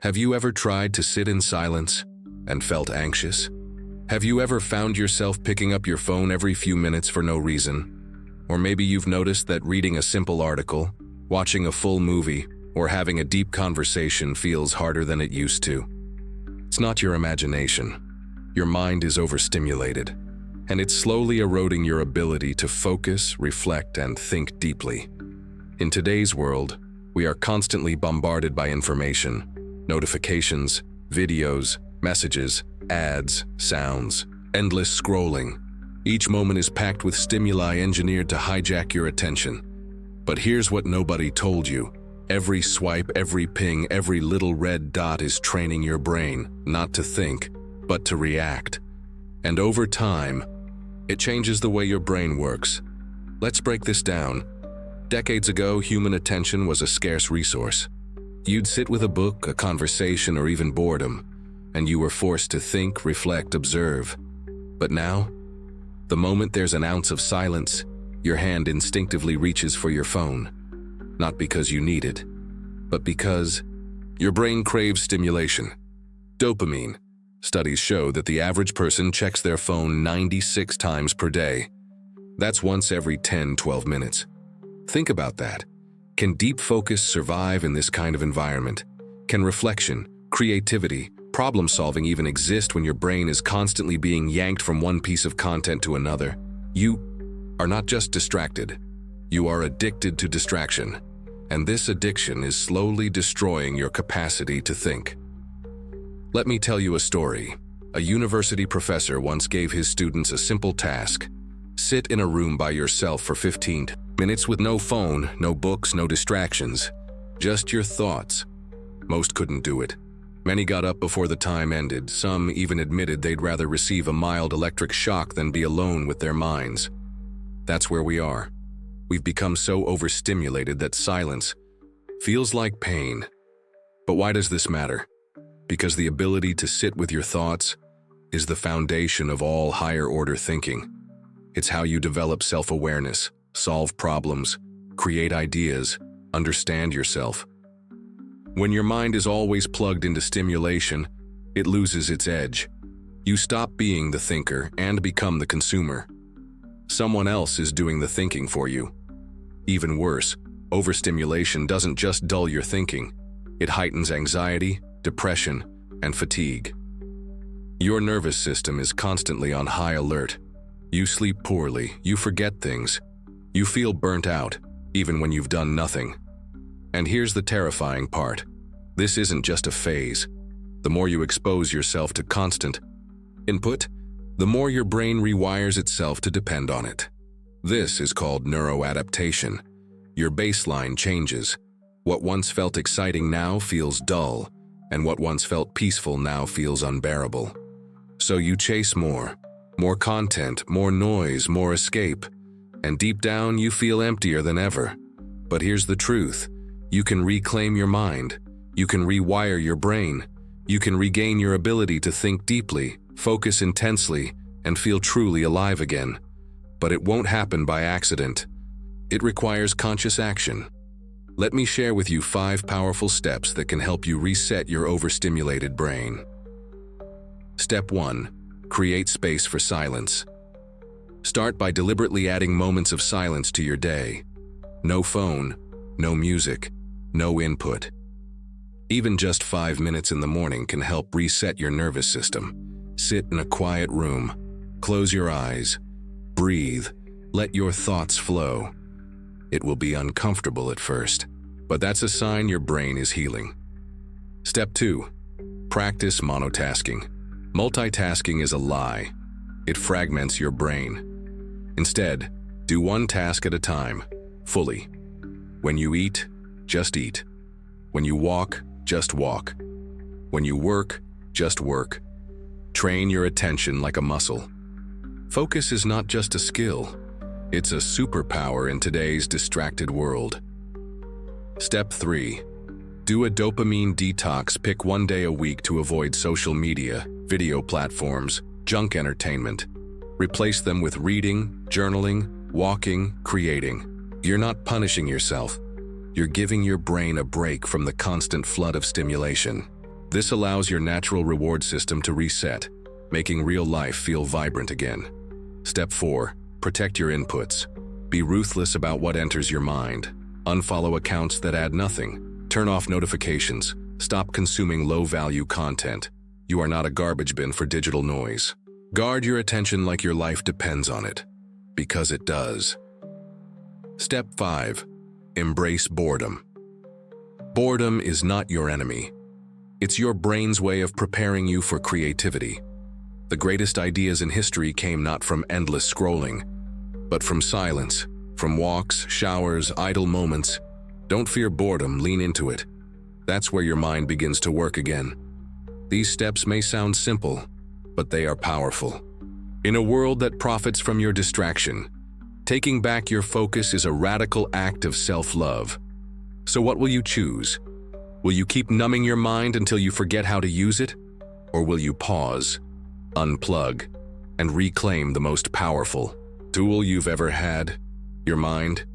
Have you ever tried to sit in silence and felt anxious? Have you ever found yourself picking up your phone every few minutes for no reason? Or maybe you've noticed that reading a simple article, watching a full movie, or having a deep conversation feels harder than it used to. It's not your imagination. Your mind is overstimulated, and it's slowly eroding your ability to focus, reflect, and think deeply. In today's world, we are constantly bombarded by information, notifications, videos, messages, ads, sounds, endless scrolling. Each moment is packed with stimuli engineered to hijack your attention. But here's what nobody told you. Every swipe, every ping, every little red dot is training your brain, not to think, but to react. And over time, it changes the way your brain works. Let's break this down. Decades ago, human attention was a scarce resource. You'd sit with a book, a conversation, or even boredom, and you were forced to think, reflect, observe. But now, the moment there's an ounce of silence, your hand instinctively reaches for your phone. Not because you need it, but because your brain craves stimulation. Dopamine. Studies show that the average person checks their phone 96 times per day. That's once every 10-12 minutes. Think about that. Can deep focus survive in this kind of environment? Can reflection, creativity, problem-solving even exist when your brain is constantly being yanked from one piece of content to another? You are not just distracted. You are addicted to distraction. And this addiction is slowly destroying your capacity to think. Let me tell you a story. A university professor once gave his students a simple task. Sit in a room by yourself for 15 minutes with no phone, no books, no distractions. Just your thoughts. Most couldn't do it. Many got up before the time ended. Some even admitted they'd rather receive a mild electric shock than be alone with their minds. That's where we are. We've become so overstimulated that silence feels like pain. But why does this matter? Because the ability to sit with your thoughts is the foundation of all higher-order thinking. It's how you develop self-awareness, solve problems, create ideas, understand yourself. When your mind is always plugged into stimulation, it loses its edge. You stop being the thinker and become the consumer. Someone else is doing the thinking for you. Even worse, overstimulation doesn't just dull your thinking. It heightens anxiety, depression, and fatigue. Your nervous system is constantly on high alert. You sleep poorly, you forget things. You feel burnt out, even when you've done nothing. And here's the terrifying part. This isn't just a phase. The more you expose yourself to constant input, the more your brain rewires itself to depend on it. This is called neuroadaptation. Your baseline changes. What once felt exciting now feels dull, and what once felt peaceful now feels unbearable. So you chase more content, more noise, more escape, and deep down you feel emptier than ever. But here's the truth. You can reclaim your mind. You can rewire your brain. You can regain your ability to think deeply, focus intensely, and feel truly alive again. But it won't happen by accident. It requires conscious action. Let me share with you 5 powerful steps that can help you reset your overstimulated brain. Step 1. Create space for silence. Start by deliberately adding moments of silence to your day. No phone, no music, no input. Even just 5 minutes in the morning can help reset your nervous system. Sit in a quiet room. Close your eyes. Breathe. Let your thoughts flow. It will be uncomfortable at first, but that's a sign your brain is healing. Step 2. Practice monotasking. Multitasking is a lie. It fragments your brain. Instead, do one task at a time, fully. When you eat, just eat. When you walk, just walk. When you work, just work. Train your attention like a muscle. Focus is not just a skill. It's a superpower in today's distracted world. Step 3. Do a dopamine detox. Pick one day a week to avoid social media, video platforms, junk entertainment. Replace them with reading, journaling, walking, creating. You're not punishing yourself. You're giving your brain a break from the constant flood of stimulation. This allows your natural reward system to reset, making real life feel vibrant again. Step 4. Protect your inputs. Be ruthless about what enters your mind. Unfollow accounts that add nothing. Turn off notifications. Stop consuming low-value content. You are not a garbage bin for digital noise. Guard your attention like your life depends on it, because it does. Step 5. Embrace boredom. Boredom is not your enemy. It's your brain's way of preparing you for creativity. The greatest ideas in history came not from endless scrolling, but from silence, from walks, showers, idle moments. Don't fear boredom, lean into it. That's where your mind begins to work again. These steps may sound simple, but they are powerful. In a world that profits from your distraction, taking back your focus is a radical act of self-love. So what will you choose? Will you keep numbing your mind until you forget how to use it? Or will you pause, unplug, and reclaim the most powerful tool you've ever had, your mind?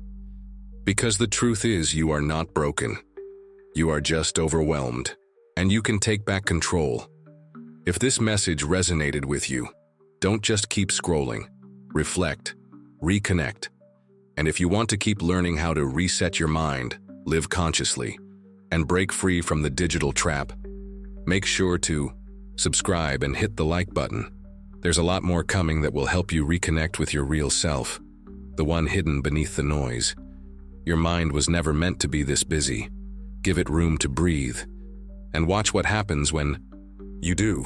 Because the truth is, you are not broken. You are just overwhelmed, and you can take back control. If this message resonated with you, don't just keep scrolling. Reflect, reconnect. And if you want to keep learning how to reset your mind, live consciously, and break free from the digital trap, make sure to subscribe and hit the like button. There's a lot more coming that will help you reconnect with your real self, the one hidden beneath the noise. Your mind was never meant to be this busy. Give it room to breathe, and watch what happens when you do.